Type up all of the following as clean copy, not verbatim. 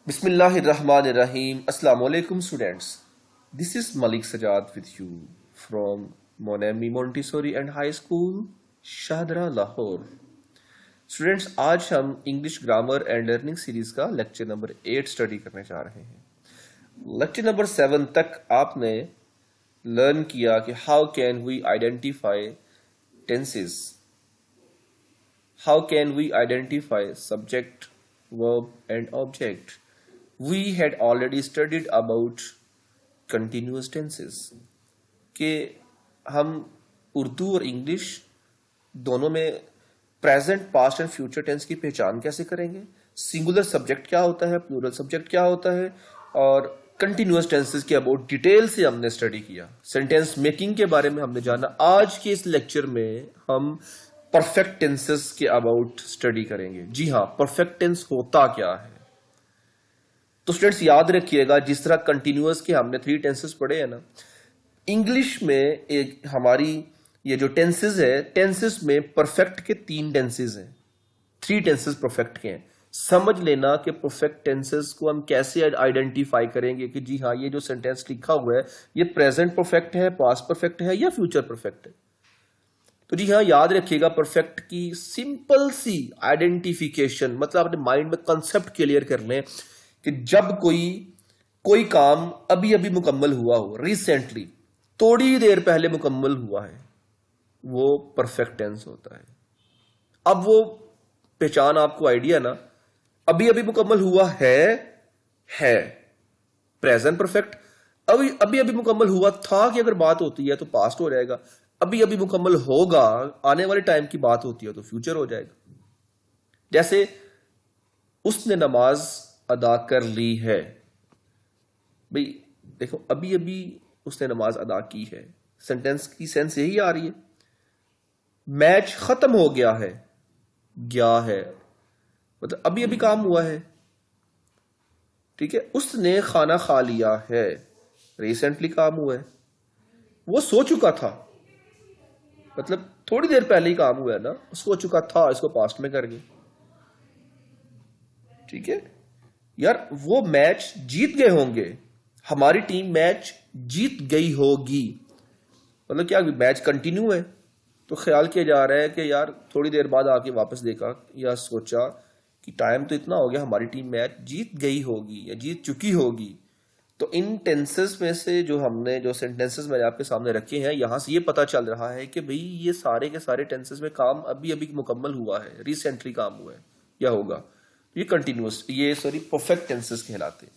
Bismillahirrahmanirrahim. Assalamu alaikum students. This is Malik Sajad with you from Monami Montessori and High School, Shahadra, Lahore. Students आज हम English grammar and learning series का lecture number 8 study करने जा रहे हैं। Lecture number 7 तक आपने learn किया कि how can we identify tenses, how can we identify subject, verb and object. We had already studied about continuous tenses कि हम उर्दू और इंग्लिश दोनों में present, past and future tense की पहचान कैसे करेंगे, सिंगुलर सब्जेक्ट क्या होता है, प्लूरल सब्जेक्ट क्या होता है, और कंटिन्यूअस टेंसेस के अबाउट डिटेल से हमने स्टडी किया। सेंटेंस मेकिंग के बारे में हमने जाना। आज के इस लेक्चर में हम परफेक्ट टेंसेस के अबाउट स्टडी करेंगे। जी हाँ, परफेक्ट टेंस होता क्या है। तो स्टूडेंट्स याद रखिएगा, जिस तरह कंटिन्यूअस के हमने 3 टेंसेस पढ़े हैं ना, इंग्लिश में एक हमारी ये जो टेंसेस है, टेंसेस में परफेक्ट के 3 टेंसेस हैं, 3 टेंसेस परफेक्ट के हैं। समझ लेना कि परफेक्ट टेंसेस को हम कैसे आइडेंटिफाई करेंगे कि जी हाँ, ये जो सेंटेंस लिखा हुआ है ये प्रेजेंट परफेक्ट है, पास्ट परफेक्ट है या फ्यूचर परफेक्ट है। तो जी हाँ, याद रखिएगा, परफेक्ट की सिंपल सी आइडेंटिफिकेशन, मतलब अपने माइंड में कंसेप्ट क्लियर कर लें कि जब कोई काम अभी अभी मुकम्मल हुआ हो, रिसेंटली, थोड़ी देर पहले मुकम्मल हुआ है, वो परफेक्ट टेंस होता है। अब वो पहचान आपको आइडिया ना, अभी अभी मुकम्मल हुआ है प्रेजेंट परफेक्ट। अभी अभी मुकम्मल हुआ था कि अगर बात होती है तो पास्ट हो जाएगा। अभी अभी मुकम्मल होगा, आने वाले टाइम की बात होती है तो फ्यूचर हो जाएगा। जैसे उसने नमाज अदा कर ली है, भाई देखो अभी अभी उसने नमाज अदा की है, सेंटेंस की सेंस यही आ रही है। मैच खत्म हो गया है, मतलब अभी अभी काम हुआ है। ठीक है, उसने खाना खा लिया है, रिसेंटली काम हुआ है। वो सो चुका था, मतलब थोड़ी देर पहले ही काम हुआ है ना, सो चुका था, इसको पास्ट में कर गए। ठीक है यार, वो मैच जीत गए होंगे, हमारी टीम मैच जीत गई होगी, मतलब क्या मैच कंटिन्यू है। तो ख्याल किया जा रहा है कि यार थोड़ी देर बाद आके वापस देखा या सोचा कि टाइम तो इतना हो गया, हमारी टीम मैच जीत गई होगी या जीत चुकी होगी। तो इन टेंसेस में से जो हमने जो सेंटेंसेस मैंने आपके सामने रखे हैं, यहां से ये पता चल रहा है कि भाई ये सारे के सारे टेंसेस में काम अभी अभी मुकम्मल हुआ है, रिसेंटली काम हुआ है या होगा। ये कंटिन्यूअस, ये परफेक्ट टेंसेस कहलाते हैं।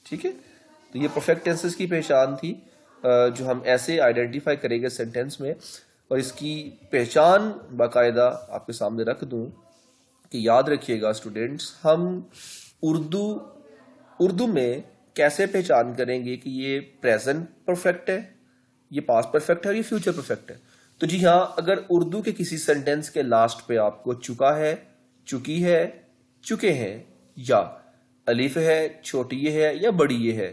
ठीक है, तो ये परफेक्ट टेंसेस की पहचान थी जो हम ऐसे आइडेंटिफाई करेंगे सेंटेंस में। और इसकी पहचान बाकायदा आपके सामने रख दूं कि याद रखिएगा स्टूडेंट्स, हम उर्दू में कैसे पहचान करेंगे कि ये प्रेजेंट परफेक्ट है, ये पास्ट परफेक्ट है, ये फ्यूचर परफेक्ट है। तो जी हाँ, अगर उर्दू के किसी सेंटेंस के लास्ट पे आपको चुका है, चुकी है, चुके हैं, या अलिफ है, छोटी ये है या बड़ी ये है,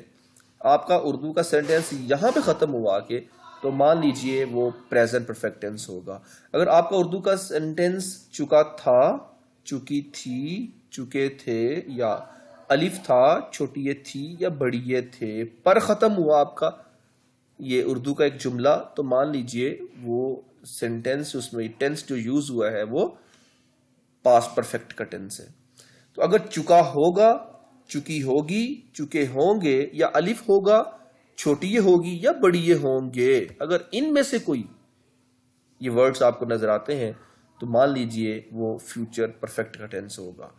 आपका उर्दू का सेंटेंस यहां पे खत्म हुआ के, तो मान लीजिए वो प्रेजेंट परफेक्ट टेंस होगा। अगर आपका उर्दू का सेंटेंस चुका था, चुकी थी, चुके थे, या अलिफ था, छोटी ये थी या बड़ी ये थे, पर खत्म हुआ आपका ये उर्दू का एक जुमला, तो मान लीजिए वो सेंटेंस, उसमें टेंस जो यूज हुआ है वो पास्ट परफेक्ट का टेंस है। तो अगर चुका होगा, चुकी होगी, चुके होंगे, या अलिफ होगा, छोटी ये होगी या बड़ी ये होंगे, अगर इनमें से कोई ये वर्ड्स आपको नजर आते हैं तो मान लीजिए वो फ्यूचर परफेक्ट का टेंस होगा।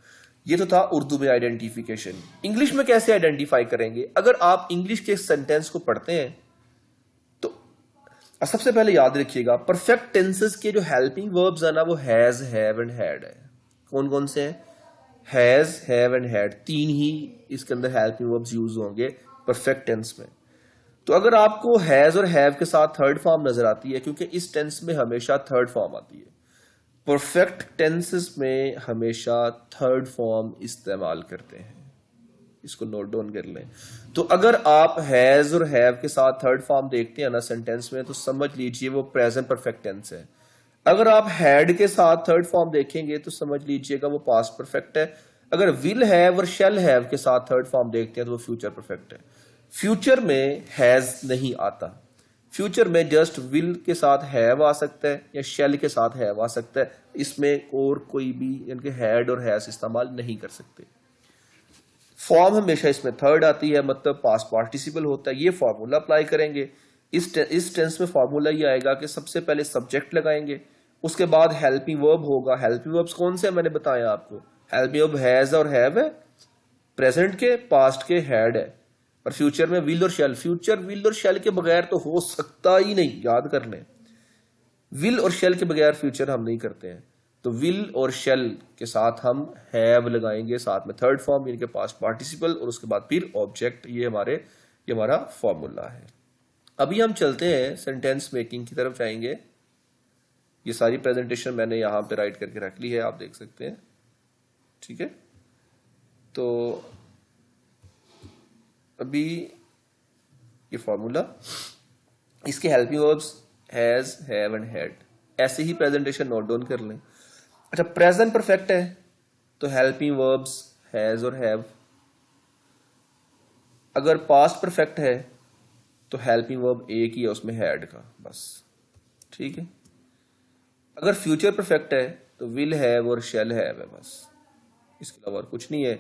ये तो था उर्दू में आइडेंटिफिकेशन। इंग्लिश में कैसे आइडेंटिफाई करेंगे? अगर आप इंग्लिश के सेंटेंस को पढ़ते हैं तो सबसे पहले याद रखिएगा, परफेक्ट टेंसेस के जो हेल्पिंग वर्ब्स है ना, वो हैज, हैव एंड हैड है। कौन कौन से हैं? हैज, हैव एंड हैड, 3 ही इसके अंदर हेल्पिंग वर्ब्स यूज होंगे परफेक्ट टेंस में। तो अगर आपको हैज और हैव के साथ थर्ड फॉर्म नजर आती है, क्योंकि इस टेंस में हमेशा थर्ड फॉर्म आती है, परफेक्ट टेंसेस में हमेशा थर्ड फॉर्म इस्तेमाल करते हैं, इसको नोट डाउन कर लें। तो अगर आप हैज और हैव के साथ थर्ड फॉर्म देखते हैं ना सेंटेंस में, तो समझ लीजिए वो प्रेजेंट परफेक्ट टेंस है। अगर आप हैड के साथ थर्ड फॉर्म देखेंगे तो समझ लीजिएगा वो पास्ट परफेक्ट है। अगर विल हैव और शैल हैव के साथ थर्ड फॉर्म देखते हैं तो वो फ्यूचर परफेक्ट है। फ्यूचर में हैज नहीं आता। फ्यूचर में जस्ट विल के साथ हैव आ सकता है या शैल के साथ हैव आ सकता है, इसमें और कोई भी इनके हैड और हैज इस्तेमाल नहीं कर सकते। फॉर्म हमेशा इसमें थर्ड आती है, मतलब पास्ट पार्टिसिपल होता है। ये फॉर्मूला अप्लाई करेंगे। इस टेंस में फॉर्मूला ये आएगा कि सबसे पहले सब्जेक्ट लगाएंगे, उसके बाद हेल्पिंग वर्ब होगा। हेल्पिंग वर्ब्स कौन से मैंने बताया आपको, हेल्पिंग वर्ब हैज और हैव है, प्रेजेंट के पास्ट के हैड है, और फ्यूचर में विल और शैल। फ्यूचर विल और शैल के बगैर तो हो सकता ही नहीं, याद कर लें। विल और शैल के बगैर फ्यूचर हम नहीं करते हैं। तो विल और शैल के साथ हम हैव लगाएंगे, साथ में थर्ड फॉर्म इनके पास पार्टिसिपल, और उसके बाद फिर ऑब्जेक्ट। ये हमारा फॉर्मूला है। अभी हम चलते हैं सेंटेंस मेकिंग की तरफ जाएंगे। ये सारी प्रेजेंटेशन मैंने यहां पे राइट करके रख ली है, आप देख सकते हैं। ठीक है, तो अभी ये फॉर्मूला, इसके helping verbs has, have and had. ऐसे ही प्रेजेंटेशन नोट डाउन कर लें। अच्छा, प्रेजेंट परफेक्ट है तो हेल्पिंग वर्ब्स हैज और हैव। अगर पास्ट परफेक्ट है तो हेल्पिंग वर्ब एक ही है उसमें, हैड का, बस। ठीक है। अगर फ्यूचर परफेक्ट है तो विल हैव और शैल हैव है, बस, इसके अलावा कुछ नहीं है।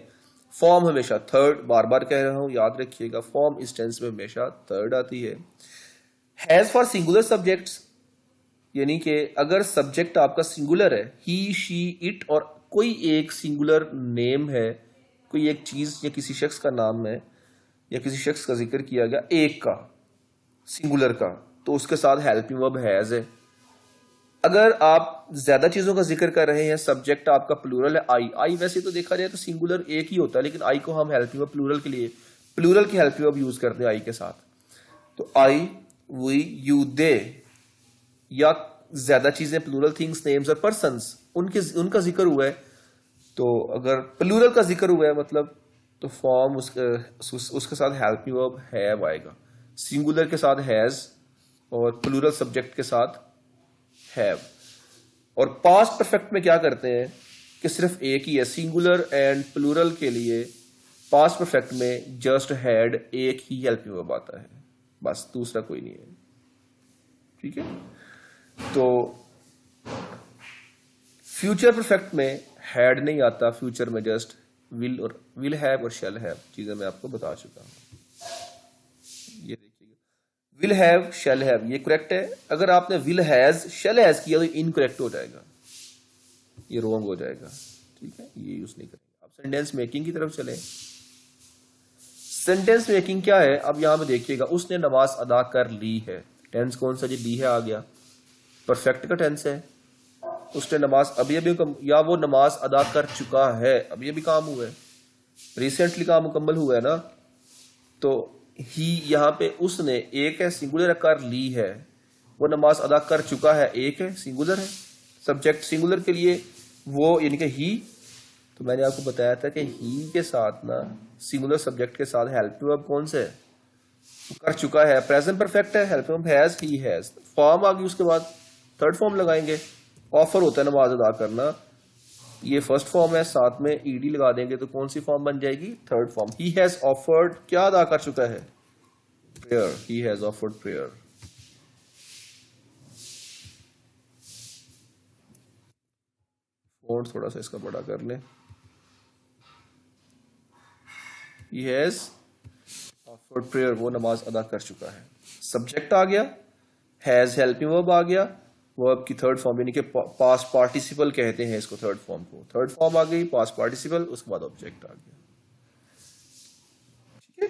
फॉर्म हमेशा थर्ड, बार बार कह रहा हूं, याद रखिएगा, फॉर्म इस टेंस में हमेशा थर्ड आती है। हैज फॉर सिंगुलर सब्जेक्ट्स, यानी कि अगर सब्जेक्ट आपका सिंगुलर है, ही, शी, इट, और कोई एक सिंगुलर नेम है, कोई एक चीज या किसी शख्स का नाम है या किसी शख्स का जिक्र किया गया एक का, सिंगुलर का, तो उसके साथ हेल्पिंग वर्ब हैज है। अगर आप ज्यादा चीजों का जिक्र कर रहे हैं, सब्जेक्ट आपका प्लूरल है, आई वैसे तो देखा जाए तो सिंगुलर एक ही होता है, लेकिन आई को हम हेल्पिंग वर्ब प्लूरल के लिए, प्लूरल की हेल्पिंग वर्ब यूज करते हैं आई के साथ। तो आई, वी, यू, दे, या ज्यादा चीजें, प्लूरल थिंग्स, नेम्स और पर्सन्स, उनका जिक्र हुआ है। तो अगर प्लूरल का जिक्र हुआ है मतलब, तो फॉर्म उसके साथ हेल्पिंग वर्ब हैव आएगा। सिंगुलर के साथ हैज और प्लूरल सब्जेक्ट के साथ हैव। और पास्ट परफेक्ट में क्या करते हैं कि सिर्फ एक ही है, सिंगुलर एंड प्लूरल के लिए पास्ट परफेक्ट में जस्ट हैड, एक ही हेल्पिंग वर्ब आता है, बस, दूसरा कोई नहीं है। ठीक है। तो फ्यूचर परफेक्ट में हैड नहीं आता, फ्यूचर में जस्ट विल और विल हैव और शैल हैव, चीजें मैं आपको बता चुका हूं। ये देखिएगा, विल हैव, शैल हैव, ये करेक्ट है। अगर आपने विल हैज, शैल हैज किया तो इनकरेक्ट हो जाएगा, ये रॉन्ग हो जाएगा। ठीक है, ये यूज नहीं करेंगे। अब सेंटेंस मेकिंग की तरफ चले। सेंटेंस मेकिंग क्या है, अब यहां पे देखिएगा, उसने नमाज अदा कर ली है। टेंस कौन सा जी, ली है आ गया, परफेक्ट का टेंस है। उसने नमाज अभी या वो नमाज अदा कर चुका है, अभी अभी काम हुआ है, रिसेंटली काम मुकम्मल हुआ है ना। तो ही यहां पे उसने एक है, सिंगुलर कर ली है, वो नमाज अदा कर चुका है, एक है, सिंगुलर है। सब्जेक्ट सिंगुलर के लिए वो, यानी कि ही। तो मैंने आपको बताया था कि ही के साथ ना, सिंगुलर सब्जेक्ट के साथ हेल्पिंग वर्ब कौन से है, कर चुका है, प्रेजेंट परफेक्ट है, helping verb has, he has. Form आ गई, उसके बाद थर्ड फॉर्म लगाएंगे। ऑफर होता है नमाज अदा करना, ये फर्स्ट फॉर्म है, साथ में ईडी लगा देंगे तो कौन सी फॉर्म बन जाएगी, third form. He has offered, क्या अदा कर चुका है, prayer, he has offered prayer. Phone थोड़ा सा इसका बड़ा कर ले। ही हैज ऑफर्ड प्रेयर, वो नमाज अदा कर चुका है। सब्जेक्ट आ गया, हैज हेल्पिंग वर्ब आ गया, वर्ब की थर्ड फॉर्म, यानी कि पास्ट पार्टिसिपल कहते हैं इसको, थर्ड फॉर्म को। थर्ड फॉर्म आ गई, पास्ट पार्टिसिपल, उसके बाद ऑब्जेक्ट आ गया। ठीक है,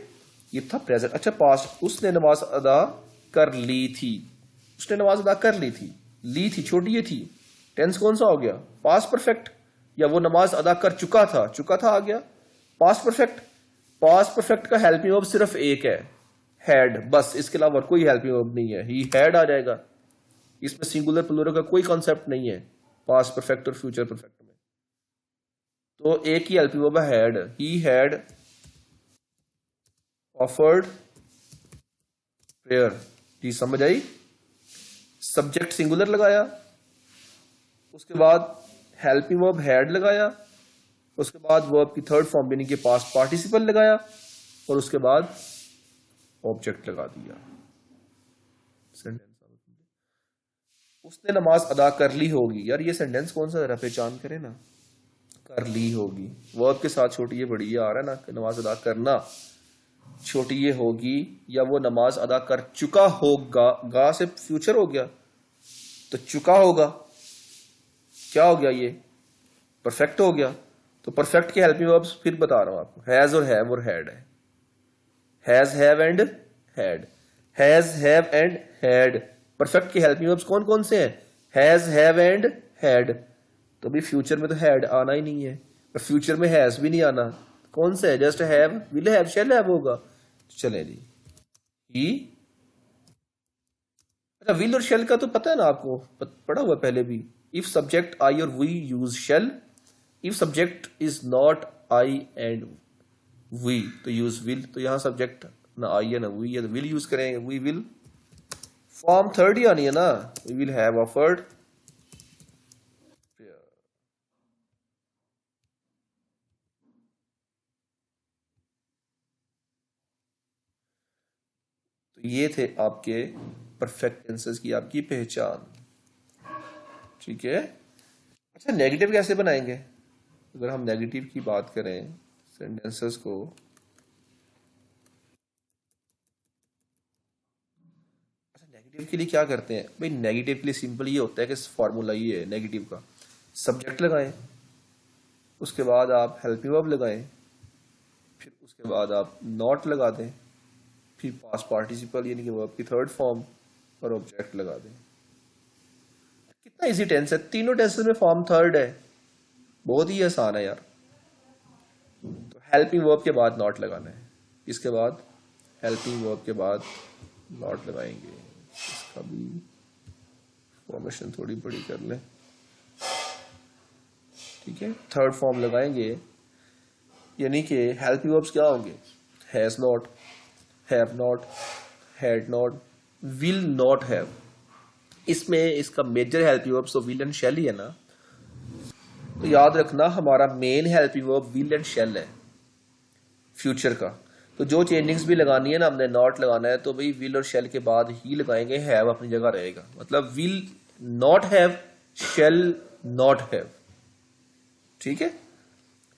ये था प्रेजेंट। अच्छा, पास्ट, उसने नमाज अदा कर ली थी, उसने नमाज अदा कर ली थी छोटी ये थी। टेंस कौन सा हो गया, पास्ट परफेक्ट, या वो नमाज अदा कर चुका था आ गया, पास्ट परफेक्ट। पास्ट परफेक्ट का हेल्पिंग वर्ब सिर्फ एक है, हैड, बस, इसके अलावा कोई हेल्पिंग वर्ब नहीं है, ही हैड आ जाएगा। इसमें सिंगुलर प्लूरल का कोई कॉन्सेप्ट नहीं है पास्ट परफेक्ट और फ्यूचर परफेक्ट में। तो एक ही हेल्पिंग वर्ब है, had, he had offered prayer. जी समझ आई। सब्जेक्ट सिंगुलर लगाया, उसके बाद हेल्पिंग वर्ब हैड लगाया, उसके बाद वर्ब की थर्ड फॉर्म यानी कि पास्ट पार्टिसिपल लगाया और उसके बाद ऑब्जेक्ट लगा दिया। सेंटेंस उसने नमाज अदा कर ली होगी। यार ये सेंटेंस कौन सा जरा पहचान करे ना, कर ली होगी वर्ब के साथ छोटी ये बड़ी ये आ रहा है ना कि नमाज अदा करना, छोटी ये होगी, या वो नमाज अदा कर चुका होगा, गा से फ्यूचर हो गया तो चुका होगा, क्या हो गया, ये परफेक्ट हो गया। तो परफेक्ट के हेल्पिंग वर्ब्स फिर बता रहा हूं आपको, हैज और हैव और हैड है। Has have and had, has have and had. Perfect के हेल्पिंग वर्ब्स कौन कौन से हैं? Has have and had. तो अभी फ्यूचर में तो हैड आना ही नहीं है और फ्यूचर में हैज भी नहीं आना, कौन सा है? Just have, will have, shall have होगा। चले जी, ही। अच्छा विल और शेल का तो पता है ना आपको, पढ़ा हुआ पहले भी। इफ सब्जेक्ट आई और we use shall, if subject is not I and we तो यूज विल। तो यहां सब्जेक्ट ना आई है ना वी है तो विल यूज करेंगे, वी विल। फॉर्म थर्ड ही आनी है ना, वी विल हैव ऑफर्ड। तो ये थे आपके परफेक्ट टेंसेस की आपकी पहचान, ठीक है। अच्छा नेगेटिव कैसे बनाएंगे? अगर हम नेगेटिव की बात करें सेंटेंसेस को, अच्छा नेगेटिव के लिए क्या करते हैं भाई? नेगेटिव के लिए सिंपल ये होता है कि फॉर्मूला ये है नेगेटिव का, सब्जेक्ट लगाएं, उसके बाद आप हेल्पिंग वर्ब लगाएं, फिर उसके बाद आप नॉट लगा दें, फिर पास्ट पार्टिसिपल यानी कि वर्ब की थर्ड फॉर्म और ऑब्जेक्ट लगा दें। कितना इजी टेंस है, तीनों टेंसेस में फॉर्म थर्ड है, बहुत ही आसान है यार। तो हेल्पिंग वर्ब के बाद नॉट लगाना है, इसके बाद हेल्पिंग वर्ब के बाद नॉट लगाएंगे। इसका भी फॉर्मेशन थोड़ी बड़ी कर लें, ठीक है। थर्ड फॉर्म लगाएंगे यानी कि हेल्पिंग वर्ब्स क्या होंगे? Has not, have not, had not, will not have. इसमें इसका मेजर हेल्पिंग वर्ब्स तो विल एंड शैल ही है ना, तो याद रखना हमारा main helping verb will and shall है फ्यूचर का। तो जो चेंजिंग्स भी लगानी है ना, हमने नॉट लगाना है तो भाई विल और शैल के बाद ही लगाएंगे, हैव अपनी जगह रहेगा। मतलब will not have, shall not have, ठीक है।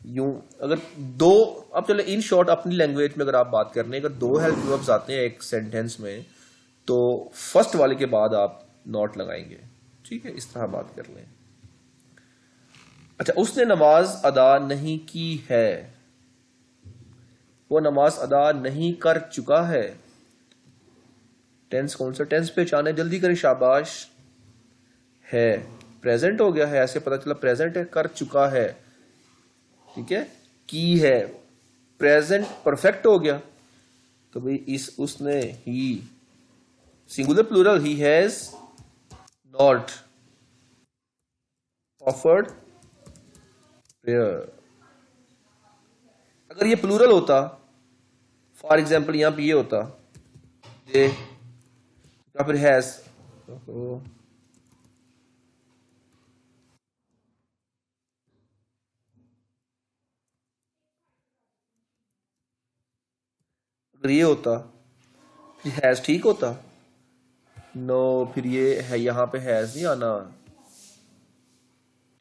यूं अगर दो, अब चले इन शॉर्ट अपनी लैंग्वेज में अगर आप बात करने, अगर दो हेल्पिंग वर्ब्स आते हैं एक सेंटेंस में तो फर्स्ट वाले के बाद आप नॉट लगाएंगे, ठीक है। इस तरह बात कर लें। अच्छा उसने नमाज अदा नहीं की है, वो नमाज अदा नहीं कर चुका है। टेंस कौन सा? टेंस पहचाने जल्दी करें, शाबाश। है प्रेजेंट हो गया है, ऐसे पता चला प्रेजेंट है, कर चुका है, ठीक है। की है प्रेजेंट परफेक्ट हो गया, तो भाई इस उसने ही singular plural, he has not offered prayer. अगर ये प्लूरल होता, फॉर एग्जाम्पल यहां पे ये होता दे या फिर हैज, अगर ये होता फिर हैज ठीक होता। नो फिर ये है, यहां पे हैज नहीं आना,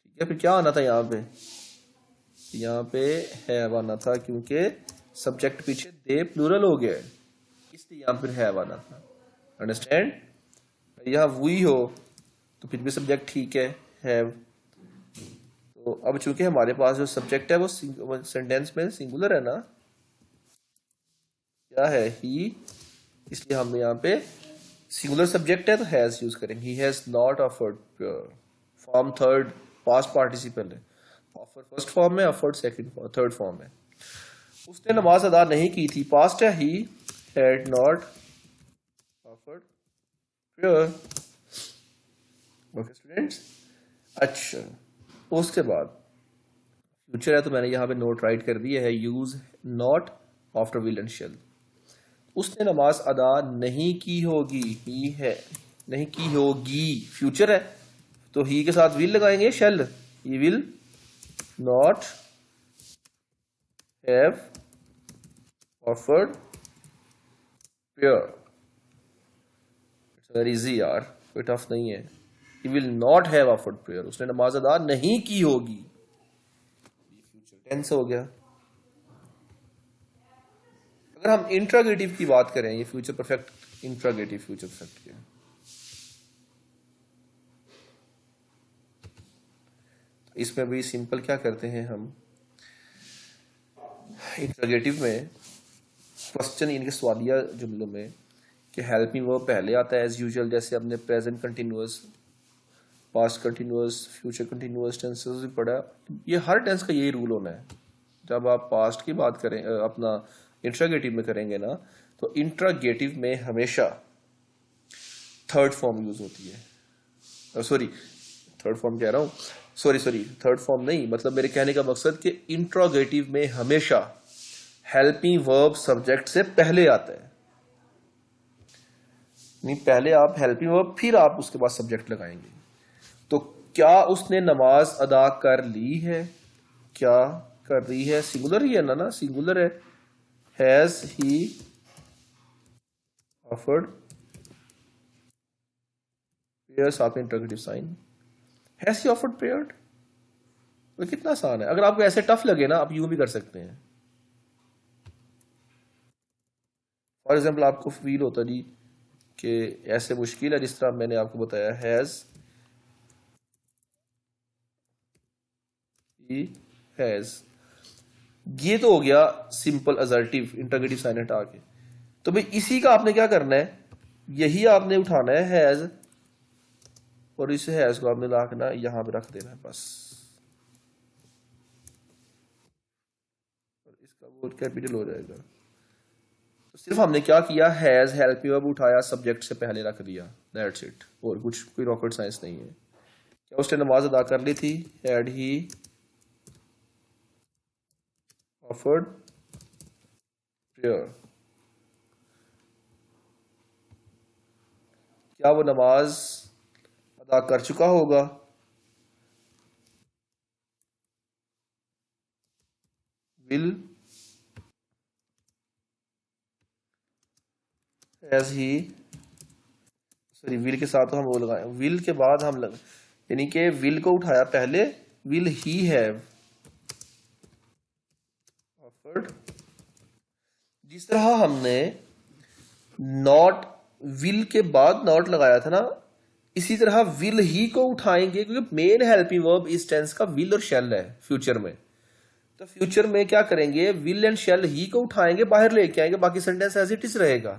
ठीक है। फिर क्या आना था यहाँ पे? यहाँ पे हैव आना था, क्योंकि सब्जेक्ट पीछे दे प्लूरल हो गया है, इसलिए यहाँ पर हैव आना था। अंडरस्टैंड? यहाँ वी हो तो फिर भी सब्जेक्ट ठीक है, हैव। तो अब चूंकि हमारे पास जो सब्जेक्ट है वो सेंटेंस में सिंगुलर है ना, क्या है? ही, इसलिए हम यहाँ पे सिंगुलर सब्जेक्ट है तो हैज यूज करेंगे। ही has not offered pure, form third past participle है। ऑफर फर्स्ट फॉर्म में, ऑफर्ड सेकंड थर्ड फॉर्म है। उसने नमाज अदा नहीं की थी, पास्ट है। He had not offered pure. Okay students. अच्छा उसके बाद फ्यूचर है तो मैंने यहाँ पे नोट राइट कर दिया है, use not after will and shall. उसने नमाज अदा नहीं की होगी, ही है, नहीं की होगी फ्यूचर है तो ही के साथ विल लगाएंगे, shall. He will not have offered prayer. It's very easy यार, कोई टफ नहीं है। He will not have offered prayer, उसने नमाज अदा नहीं की होगी। फ्यूचर टेंस हो गया। अगर हम इंट्रागेटिव की बात करें, ये future perfect interrogative future perfect के, तो इसमें भी सिंपल क्या करते हैं हम, इंट्रागेटिव में क्वेश्चन इनके सवालिया जुमलों में कि हेल्पिंग वर्ब पहले आता है एज यूजुअल, जैसे अपने present continuous, past continuous, future continuous tenses भी पढ़ा। ये हर टेंस का यही रूल होना है। जब आप पास्ट की बात करें अपना इंट्रागेटिव में करेंगे ना, तो इंट्रागेटिव में हमेशा थर्ड फॉर्म यूज होती है। सॉरी, थर्ड फॉर्म कह रहा हूं, सॉरी थर्ड फॉर्म नहीं, मतलब मेरे कहने का मकसद कि इंट्रोगेटिव में हमेशा हेल्पिंग वर्ब सब्जेक्ट से पहले आता है। नहीं, पहले आप हेल्पिंग वर्ब फिर आप उसके बाद सब्जेक्ट लगाएंगे। तो क्या उसने नमाज अदा कर ली है, क्या कर रही है, सिंगुलर ही है ना, सिंगुलर है। हैज ही ऑफर्ड प्रेयर्स, आपने interrogative sign, has he offered prayer. तो कितना आसान है। अगर आपको ऐसे टफ लगे ना, आप यूं भी कर सकते हैं। फॉर एग्जाम्पल आपको फील होता जी कि ऐसे मुश्किल है, जिस तरह मैंने आपको बताया, हैज, ये तो हो गया सिंपल असर्टिव इंटरगेटिव साइन हटा के। तो भाई इसी का आपने क्या करना है, यही आपने उठाना है हैज, और इस हैज को आपने ला के ना यहां पे रख देना है बस, और इसका वो कैपिटल हो जाएगा। तो सिर्फ हमने क्या किया, हैज हेल्प वर्ब उठाया, सब्जेक्ट से पहले रख दिया, दैट्स इट। और कुछ कोई रॉकेट साइंस नहीं है। क्या उसने नमाज अदा कर ली थी, हैड ही ऑफर्ड प्रेयर। क्या वो नमाज अदा कर चुका होगा, will as he, sorry will के साथ तो हम वो लगाए, विल के बाद हम लग, यानी कि विल को उठाया पहले, विल ही हैव ऑफर्ड। जिस तरह हमने नॉट, विल के बाद नॉट लगाया था ना, इसी तरह विल ही को उठाएंगे, क्योंकि मेन हेल्पिंग वर्ब इस टेंस का विल और शेल है फ्यूचर में। तो फ्यूचर में क्या करेंगे, विल एंड शेल ही को उठाएंगे, बाहर लेके आएंगे, बाकी सेंटेंस एज इट इज रहेगा।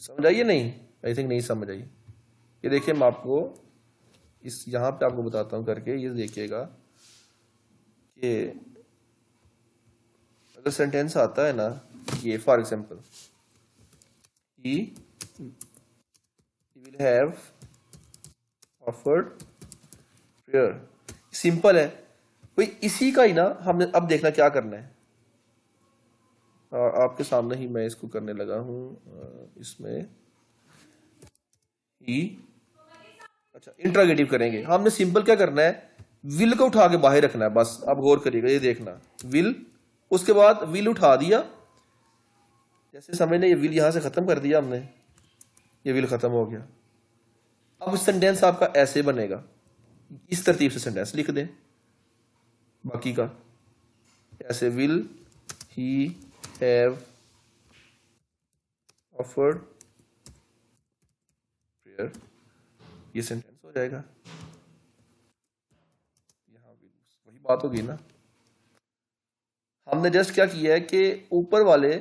समझ आइए नहीं, आई थिंक नहीं समझ आई। ये देखिए मैं आपको इस यहां पे आपको बताता हूं करके, ये देखिएगा कि अगर सेंटेंस आता है ना, ये for example, he will have offered prayer, simple है भाई। इसी का ही ना हमने अब देखना क्या करना है, आपके सामने ही मैं इसको करने लगा हूं। इसमें ही, अच्छा इंट्रोगेटिव करेंगे हमने, सिंपल क्या करना है, विल को उठा के बाहर रखना है बस। आप गौर करिएगा, ये देखना विल, उसके बाद विल उठा दिया, जैसे समझने ये विल यहां से खत्म कर दिया हमने, ये विल खत्म हो गया। अब सेंटेंस आपका ऐसे बनेगा, इस तरतीब से सेंटेंस लिख दें बाकी का, ऐसे will he have offered prayer, ये सेंटेंस हो जाएगा। यहां भी वही बात होगी ना, हमने जस्ट क्या किया है कि ऊपर वाले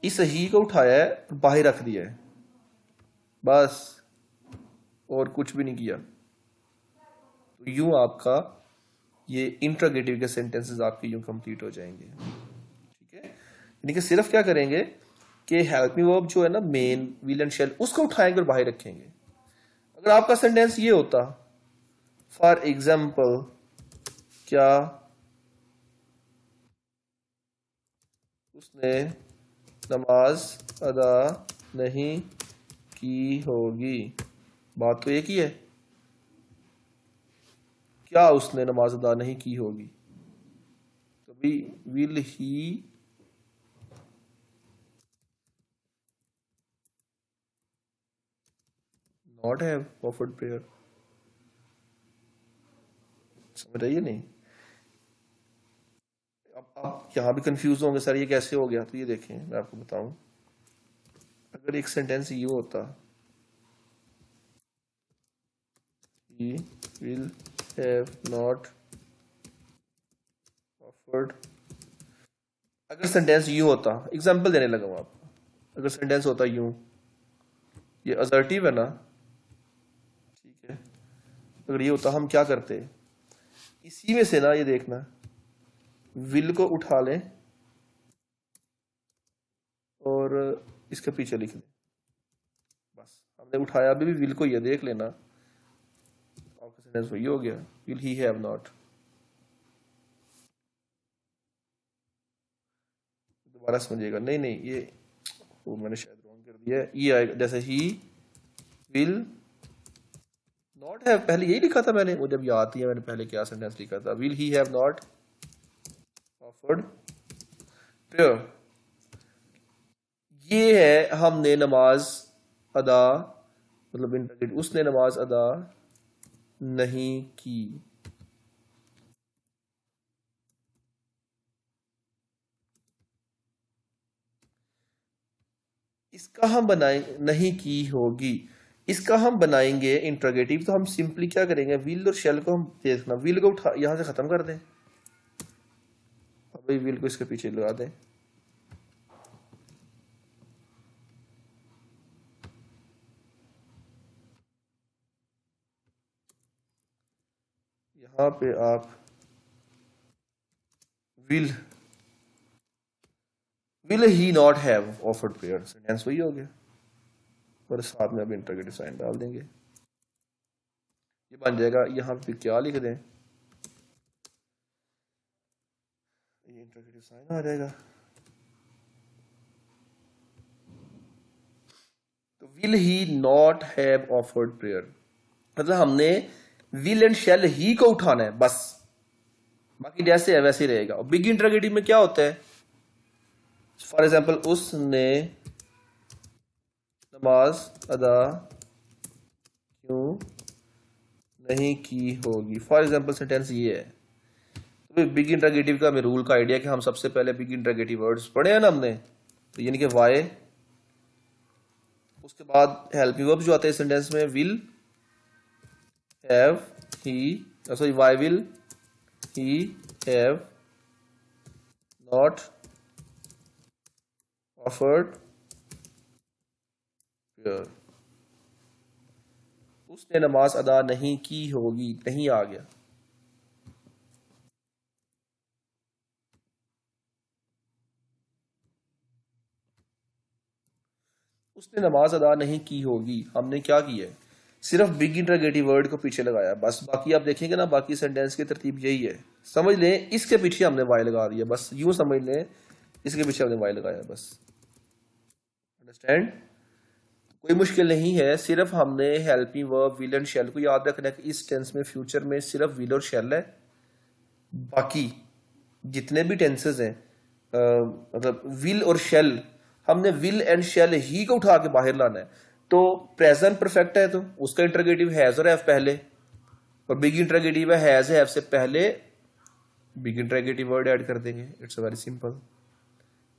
इस ही को उठाया है, बाहर रख दिया है बस, और कुछ भी नहीं किया। तो यूं आपका ये इंट्रोगेटिव के सेंटेंसेस आपके यूं कंप्लीट हो जाएंगे। ठीक है, यानी कि सिर्फ क्या करेंगे कि हेल्पिंग वर्ब जो है ना, मेन विल एंड शेल, उसको उठाएंगे और बाहर रखेंगे। अगर आपका सेंटेंस ये होता, फॉर एग्जाम्पल, क्या उसने नमाज अदा नहीं की होगी, बात तो एक ही है, क्या उसने नमाज अदा नहीं की होगी। तो will he not have offered prayer? समझ रही है नहीं? अब आप यहाँ भी कंफ्यूज होंगे, सर ये कैसे हो गया? तो ये देखें, मैं आपको बताऊं। अगर एक सेंटेंस ये होता, he will have not offered, अगर सेंटेंस यूं होता, एग्जांपल देने लगा हूं आपको, अगर सेंटेंस होता यूं, ये असर्टिव है ना, ठीक है, अगर ये होता हम क्या करते, इसी में से ना, ये देखना, विल को उठा लें और इसके पीछे लिख दें, बस हमने उठाया, अभी भी विल को, ये देख लेना, आपका सेंटेंस वही हो गया, विल ही हैव नॉट। दोबारा समझिएगा, नहीं नहीं, ये वो मैंने शायद रॉन्ग कर दिया है, ये आएगा जैसे ही विल नॉट हैव, पहले यही लिखा था मैंने, वो जब याद थी मैंने पहले क्या सेंटेंस लिखा था, will he have not offered prayer. ये है हमने नमाज अदा, मतलब इंटरगेट, उसने नमाज अदा नहीं की। इसका हम बनाए, नहीं की होगी, इसका हम बनाएंगे इंट्रोगेटिव, तो हम सिंपली क्या करेंगे, विल और शेल को हम देखना, विल को उठा यहां से खत्म कर दें, अभी विल को इसके पीछे लगा दें, यहां पे आप will will he not have offered prayer, sentence वही हो गया, और साथ में अब इंट्रोगेटिव साइन डाल देंगे, ये बन जाएगा, यहां पे क्या लिख दें, ये इंट्रोगेटिव साइन आ जाएगा, तो will he not have offered prayer, मतलब हमने विल एंड शेल ही को उठाना है बस, बाकी जैसे है वैसे ही रहेगा। और बिग इंट्रोगेटिव में क्या होता है, फॉर एग्जाम्पल, उसने नमाज अदा क्यों नहीं की होगी, फॉर एग्जाम्पल सेंटेंस ये है। तो बिग इंट्रोगेटिव का हमें रूल का आइडिया कि हम सबसे पहले बिग इंट्रोगेटिव वर्ड्स पढ़े हैं ना हमने, तो यानी कि वाई, उसके बाद हेल्पिंग वर्ब जो आते हैं सेंटेंस में, will have he, sorry why will he have not offered prayer, उसने नमाज अदा नहीं की होगी, नहीं आ गया, उसने नमाज अदा नहीं की होगी, हमने क्या किया है, सिर्फ बिग इंट्रोगेटिव वर्ड को पीछे लगाया बस, बाकी आप देखेंगे ना, बाकी सेंटेंस की तरतीब यही है, समझ लें, इसके पीछे हमने वाई लगा दिया, बस यूं समझ लें, इसके पीछे हमने वाई लगाया बस, अंडरस्टैंड? कोई मुश्किल नहीं है, सिर्फ हमने helping verb will and shall को याद रखना है कि इस टेंस में फ्यूचर में सिर्फ विल और शेल है, बाकी जितने भी टेंसेस हैं, मतलब विल और शेल, हमने विल एंड शेल ही को उठा के बाहर लाना है। तो प्रेजेंट परफेक्ट है तो उसका इंटरोगेटिव हैज और हैव पहले, और बिग इंटरोगेटिव है हैव से पहले बिग इंटरोगेटिव वर्ड ऐड कर देंगे, इट्स वेरी सिंपल।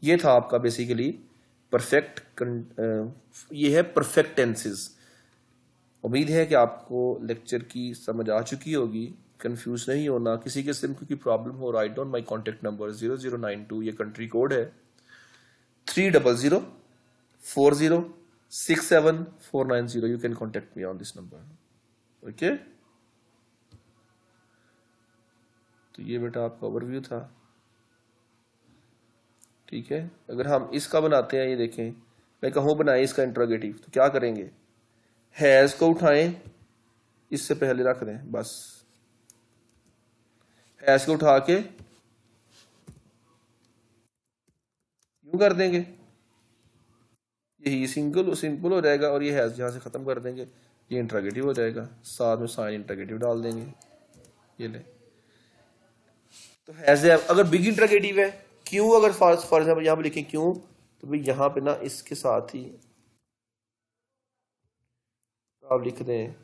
ये था आपका बेसिकली परफेक्ट, ये है परफेक्ट टेंसेस। उम्मीद है कि आपको लेक्चर की समझ आ चुकी होगी, कंफ्यूज नहीं होना, किसी किस्म की प्रॉब्लम हो, write down my contact number 0092, ये कंट्री कोड है, 3004067 you can contact me on this number, okay. तो ये बेटा आपका ओवरव्यू था, ठीक है। अगर हम इसका बनाते हैं, ये देखें, मैं कहूँ बनाए इसका इंट्रोगेटिव, तो क्या करेंगे, हैज को उठाएं, इससे पहले रख दें बस, हैज को उठा के यूं कर देंगे, यही सिंगल सिंपल हो जाएगा, और ये हैज यहां से खत्म कर देंगे, ये इंट्रोगेटिव हो जाएगा, साथ में साइन इंट्रोगेटिव डाल देंगे, ये ले। तो हैज है, अगर बिग इंट्रोगेटिव है, क्यों, अगर फॉर एग्जाम्पल यहाँ पे लिखें क्यों, तो भाई यहाँ पे ना इसके साथ ही आप लिख दें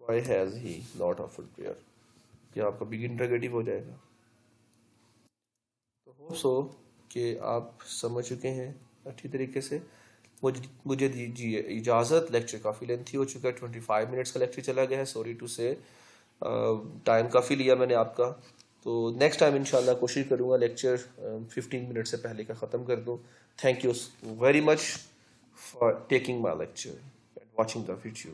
why has he not offered prayer, कि आपका बिग इंट्रोगेटिव हो जाएगा। तो होप सो कि आप समझ चुके हैं अच्छी तरीके से। मुझे दीजिए इजाज़त, लेक्चर काफ़ी लेंथी हो चुका है, 25 मिनट्स का लेक्चर चला गया है, सॉरी टू से टाइम काफ़ी लिया मैंने आपका। तो नेक्स्ट टाइम इंशाल्लाह कोशिश करूँगा लेक्चर 15 मिनट से पहले का ख़त्म कर दूँ। Thank you very much for taking my lecture and watching the video.